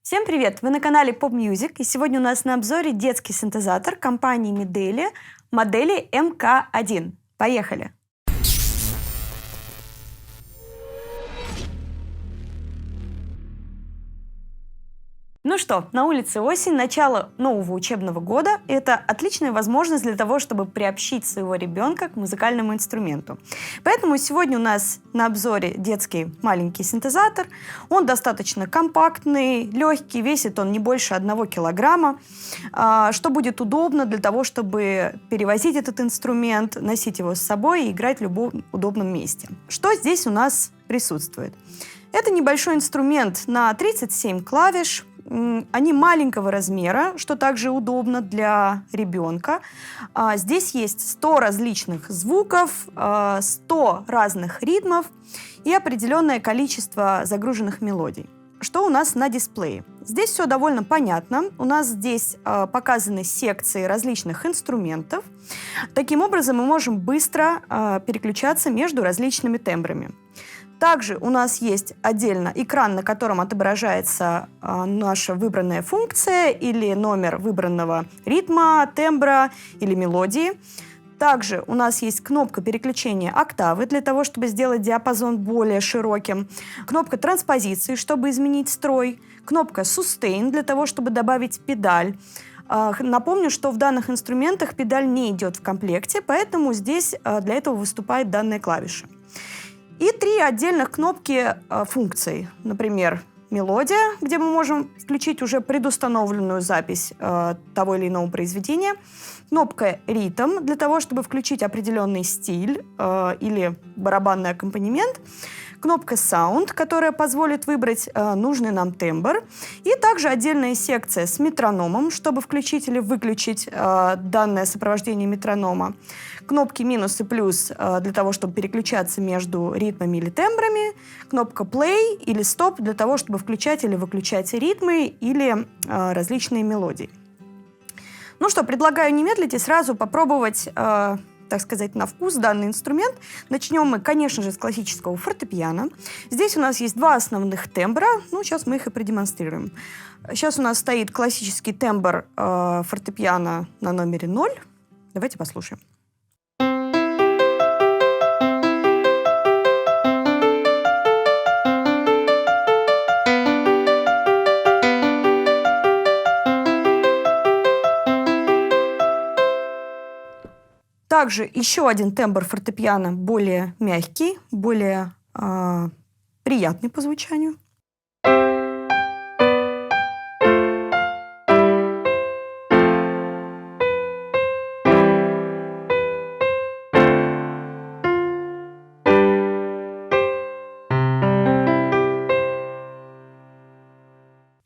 Всем привет! Вы на канале Pop Music, и сегодня у нас на обзоре детский синтезатор компании Mideli модели MK1. Поехали! Ну что, на улице осень, начало нового учебного года. Это отличная возможность для того, чтобы приобщить своего ребенка к музыкальному инструменту. Поэтому сегодня у нас на обзоре детский маленький синтезатор. Он достаточно компактный, легкий, весит он не больше 1 килограмма, что будет удобно для того, чтобы перевозить этот инструмент, носить его с собой и играть в любом удобном месте. Что здесь у нас присутствует? Это небольшой инструмент на 37 клавиш. Они маленького размера, что также удобно для ребенка. Здесь есть 100 различных звуков, 100 разных ритмов и определенное количество загруженных мелодий. Что у нас на дисплее? Здесь все довольно понятно. У нас здесь показаны секции различных инструментов. Таким образом, мы можем быстро переключаться между различными тембрами. Также у нас есть отдельно экран, на котором отображается наша выбранная функция или номер выбранного ритма, тембра или мелодии. Также у нас есть кнопка переключения октавы для того, чтобы сделать диапазон более широким, кнопка транспозиции, чтобы изменить строй, кнопка Sustain для того, чтобы добавить педаль. Напомню, что в данных инструментах педаль не идет в комплекте, поэтому здесь для этого выступает данная клавиша. И 3 отдельных кнопки функций. Например, мелодия, где мы можем включить уже предустановленную запись того или иного произведения. Кнопка ритм для того, чтобы включить определенный стиль или барабанный аккомпанемент. Кнопка Sound, которая позволит выбрать нужный нам тембр. И также отдельная секция с метрономом, чтобы включить или выключить данное сопровождение метронома. Кнопки минус и плюс для того, чтобы переключаться между ритмами или тембрами. Кнопка Play или Stop для того, чтобы включать или выключать ритмы или различные мелодии. Ну что, предлагаю не медлить и сразу попробовать, так сказать, на вкус данный инструмент. Начнем мы, конечно же, с классического фортепиано. Здесь у нас есть 2 основных тембра. Ну, сейчас мы их и продемонстрируем. Сейчас у нас стоит классический тембр фортепиано на номере 0. Давайте послушаем. Также еще один тембр фортепиано более мягкий, более приятный по звучанию.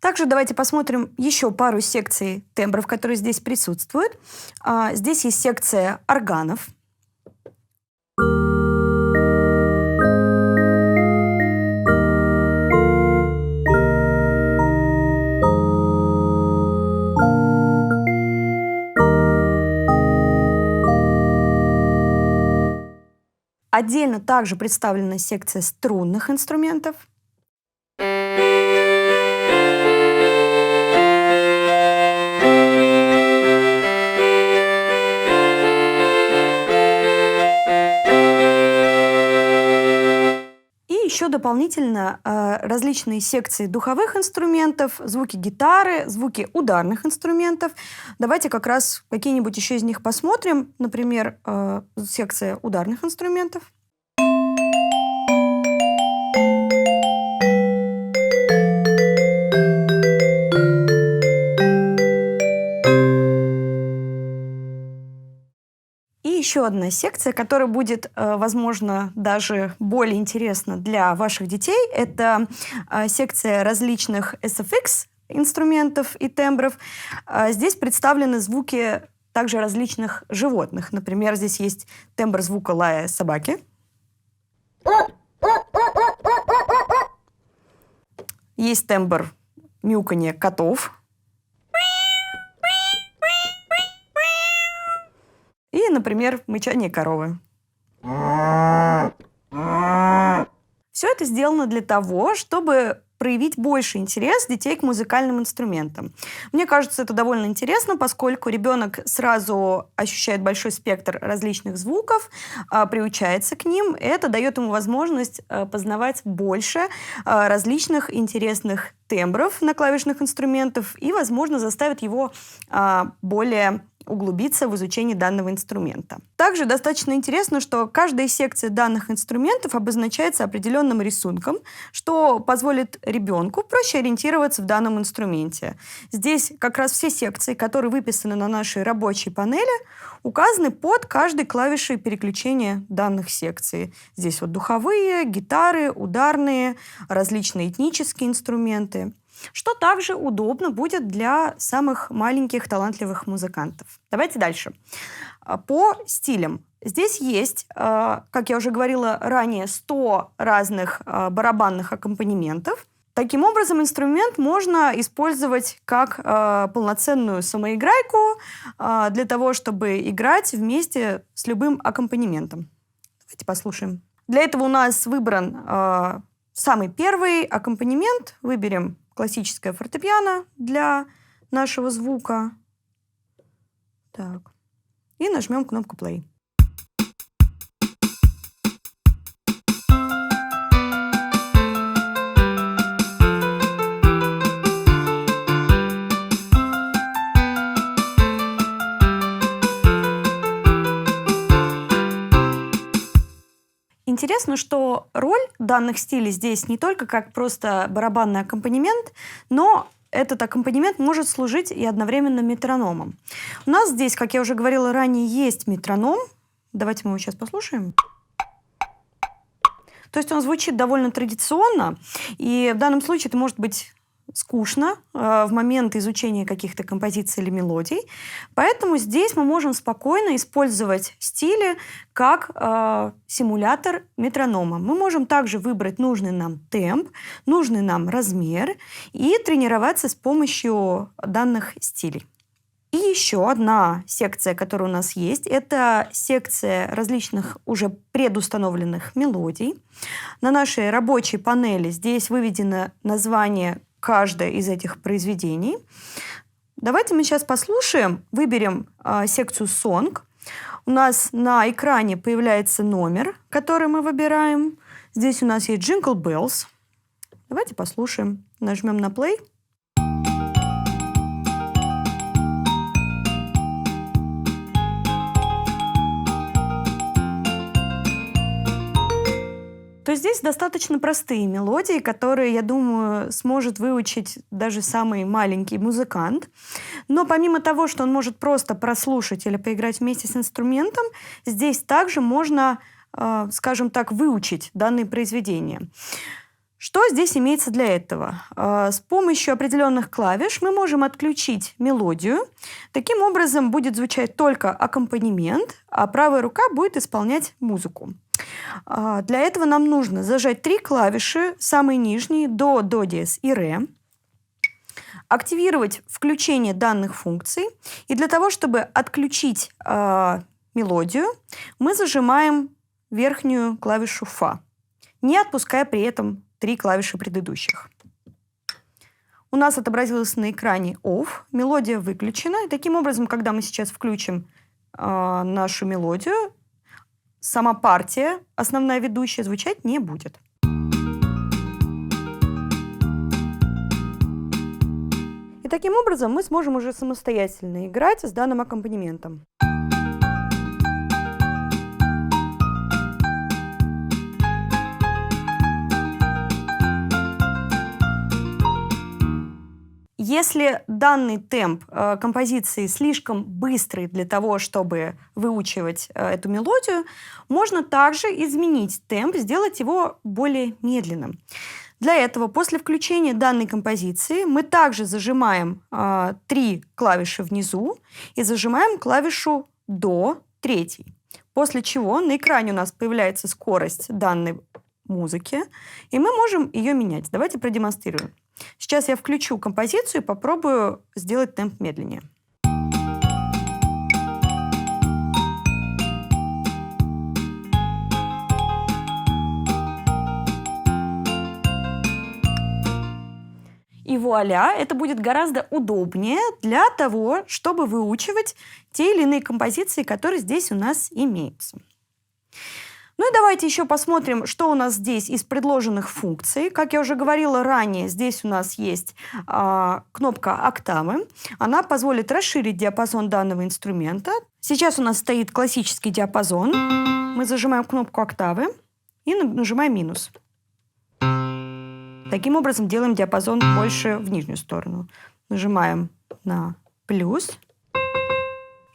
Также давайте посмотрим еще пару секций тембров, которые здесь присутствуют. Здесь есть секция органов. Отдельно также представлена секция струнных инструментов. Еще дополнительно различные секции духовых инструментов, звуки гитары, звуки ударных инструментов. Давайте как раз какие-нибудь еще из них посмотрим. Например, секция ударных инструментов. Еще одна секция, которая будет, возможно, даже более интересна для ваших детей. Это секция различных SFX инструментов и тембров. Здесь представлены звуки также различных животных. Например, здесь есть тембр звука лая собаки. Есть тембр мяуканья котов. И, например, мычание коровы. Все это сделано для того, чтобы проявить больше интерес детей к музыкальным инструментам. Мне кажется, это довольно интересно, поскольку ребенок сразу ощущает большой спектр различных звуков, приучается к ним. Это дает ему возможность познавать больше различных интересных тембров на клавишных инструментах и, возможно, заставит его более углубиться в изучение данного инструмента. Также достаточно интересно, что каждая секция данных инструментов обозначается определенным рисунком, что позволит ребенку проще ориентироваться в данном инструменте. Здесь как раз все секции, которые выписаны на нашей рабочей панели, указаны под каждой клавишей переключения данных секций. Здесь вот духовые, гитары, ударные, различные этнические инструменты, что также удобно будет для самых маленьких талантливых музыкантов. Давайте дальше. По стилям. Здесь есть, как я уже говорила ранее, 100 разных барабанных аккомпанементов. Таким образом, инструмент можно использовать как полноценную самоиграйку для того, чтобы играть вместе с любым аккомпанементом. Давайте послушаем. Для этого у нас выбран самый первый аккомпанемент. Выберем классическое фортепиано для нашего звука. Так. И нажмем кнопку play. Интересно, что роль данных стилей здесь не только как просто барабанный аккомпанемент, но этот аккомпанемент может служить и одновременно метрономом. У нас здесь, как я уже говорила ранее, есть метроном. Давайте мы его сейчас послушаем. То есть он звучит довольно традиционно, и в данном случае это может быть скучно в момент изучения каких-то композиций или мелодий. Поэтому здесь мы можем спокойно использовать стили как симулятор метронома. Мы можем также выбрать нужный нам темп, нужный нам размер и тренироваться с помощью данных стилей. И еще одна секция, которая у нас есть, это секция различных уже предустановленных мелодий. На нашей рабочей панели здесь выведено название каждое из этих произведений. Давайте мы сейчас послушаем, выберем секцию Song. У нас на экране появляется номер, который мы выбираем. Здесь у нас есть Jingle Bells. Давайте послушаем. Нажмем на play. То есть здесь достаточно простые мелодии, которые, я думаю, сможет выучить даже самый маленький музыкант. Но помимо того, что он может просто прослушать или поиграть вместе с инструментом, здесь также можно, скажем так, выучить данные произведения. Что здесь имеется для этого? С помощью определенных клавиш мы можем отключить мелодию. Таким образом будет звучать только аккомпанемент, а правая рука будет исполнять музыку. Для этого нам нужно зажать 3 клавиши, самые нижние, до диез и ре, активировать включение данных функций. И для того, чтобы отключить мелодию, мы зажимаем верхнюю клавишу фа, не отпуская при этом 3 клавиши предыдущих. У нас отобразилось на экране off, мелодия выключена. И таким образом, когда мы сейчас включим нашу мелодию, сама партия, основная ведущая, звучать не будет. И таким образом мы сможем уже самостоятельно играть с данным аккомпанементом. Если данный темп композиции слишком быстрый для того, чтобы выучивать эту мелодию, можно также изменить темп, сделать его более медленным. Для этого после включения данной композиции мы также зажимаем 3 клавиши внизу и зажимаем клавишу до 3. После чего на экране у нас появляется скорость данной музыки, и мы можем ее менять. Давайте продемонстрируем. Сейчас я включу композицию и попробую сделать темп медленнее. вуаля, это будет гораздо удобнее для того, чтобы выучивать те или иные композиции, которые здесь у нас имеются. Ну и давайте еще посмотрим, что у нас здесь из предложенных функций. Как я уже говорила ранее, здесь у нас есть кнопка октавы. Она позволит расширить диапазон данного инструмента. Сейчас у нас стоит классический диапазон. Мы зажимаем кнопку октавы и нажимаем минус. Таким образом делаем диапазон больше в нижнюю сторону. Нажимаем на плюс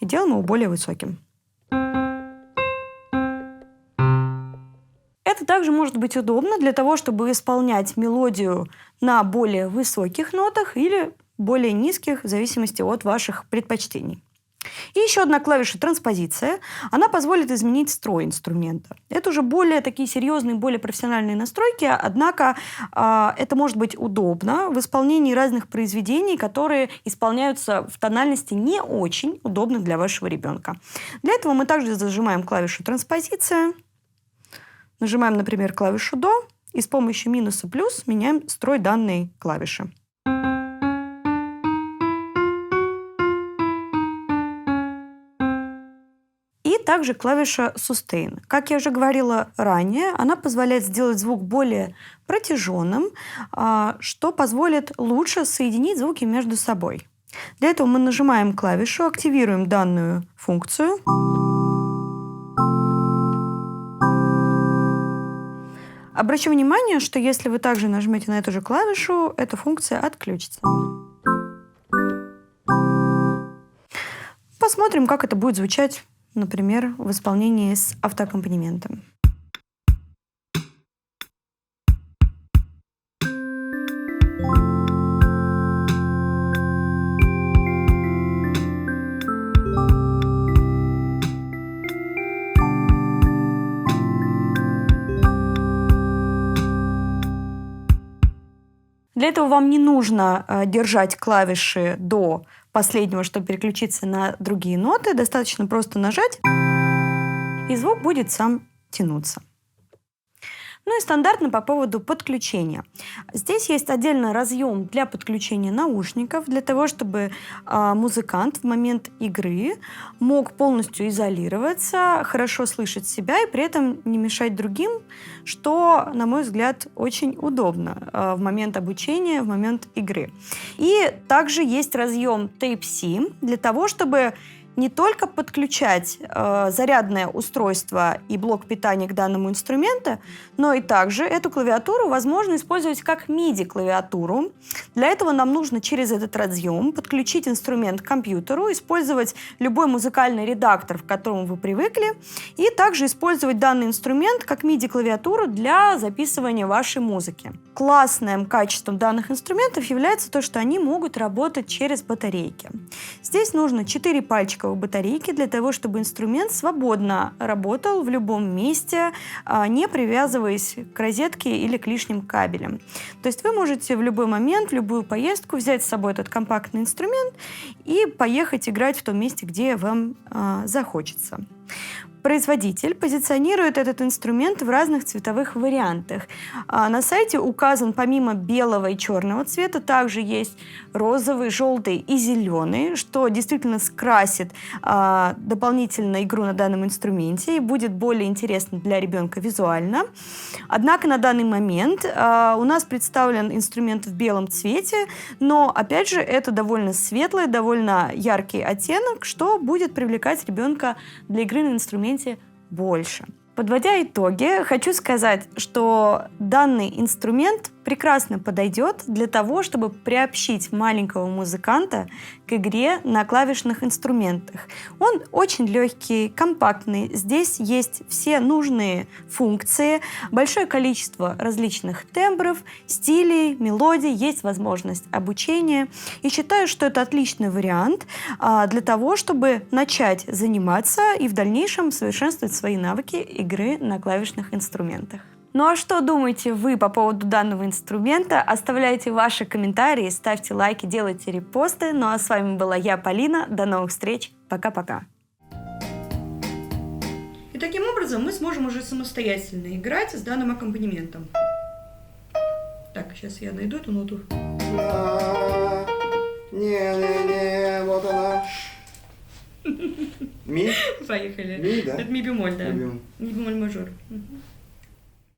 и делаем его более высоким. Это также может быть удобно для того, чтобы исполнять мелодию на более высоких нотах или более низких, в зависимости от ваших предпочтений. И еще одна клавиша транспозиция. Она позволит изменить строй инструмента. Это уже более такие серьезные, более профессиональные настройки, однако это может быть удобно в исполнении разных произведений, которые исполняются в тональности не очень удобно для вашего ребенка. Для этого мы также зажимаем клавишу транспозиция. Нажимаем, например, клавишу «До» и с помощью минуса плюс меняем строй данной клавиши. И также клавиша «Sustain». Как я уже говорила ранее, она позволяет сделать звук более протяженным, что позволит лучше соединить звуки между собой. Для этого мы нажимаем клавишу, активируем данную функцию. Обращу внимание, что если вы также нажмете на эту же клавишу, эта функция отключится. Посмотрим, как это будет звучать, например, в исполнении с автоаккомпанементом. Для этого вам не нужно держать клавиши до последнего, чтобы переключиться на другие ноты. Достаточно просто нажать, и звук будет сам тянуться. Ну и стандартно по поводу подключения. Здесь есть отдельный разъем для подключения наушников, для того, чтобы музыкант в момент игры мог полностью изолироваться, хорошо слышать себя и при этом не мешать другим, что, на мой взгляд, очень удобно в момент обучения, в момент игры. И также есть разъем Type-C для того, чтобы не только подключать зарядное устройство и блок питания к данному инструменту, но и также эту клавиатуру возможно использовать как MIDI-клавиатуру. Для этого нам нужно через этот разъем подключить инструмент к компьютеру, использовать любой музыкальный редактор, к которому вы привыкли, и также использовать данный инструмент как MIDI-клавиатуру для записывания вашей музыки. Классным качеством данных инструментов является то, что они могут работать через батарейки. Здесь нужно 4 пальчика батарейки для того, чтобы инструмент свободно работал в любом месте, не привязываясь к розетке или к лишним кабелям. То есть вы можете в любой момент, в любую поездку взять с собой этот компактный инструмент и поехать играть в том месте, где вам захочется. Производитель позиционирует этот инструмент в разных цветовых вариантах. На сайте указан помимо белого и черного цвета, также есть розовый, желтый и зеленый, что действительно скрасит дополнительно игру на данном инструменте и будет более интересно для ребенка визуально. Однако на данный момент у нас представлен инструмент в белом цвете, но опять же это довольно светлый, довольно яркий оттенок, что будет привлекать ребенка для игры на инструменте больше. Подводя итоги, хочу сказать, что данный инструмент прекрасно подойдет для того, чтобы приобщить маленького музыканта к игре на клавишных инструментах. Он очень легкий, компактный. Здесь есть все нужные функции, большое количество различных тембров, стилей, мелодий, есть возможность обучения. И считаю, что это отличный вариант для того, чтобы начать заниматься и в дальнейшем совершенствовать свои навыки игры на клавишных инструментах. Ну а что думаете вы по поводу данного инструмента? Оставляйте ваши комментарии, ставьте лайки, делайте репосты. Ну а с вами была я, Полина. До новых встреч. Пока-пока. И таким образом мы сможем уже самостоятельно играть с данным аккомпанементом. Так, сейчас я найду эту ноту. Не, вот она. Ми? Поехали. Ми, да? Это ми бемоль, да. Ми бемоль. Ми бемоль мажор. Угу.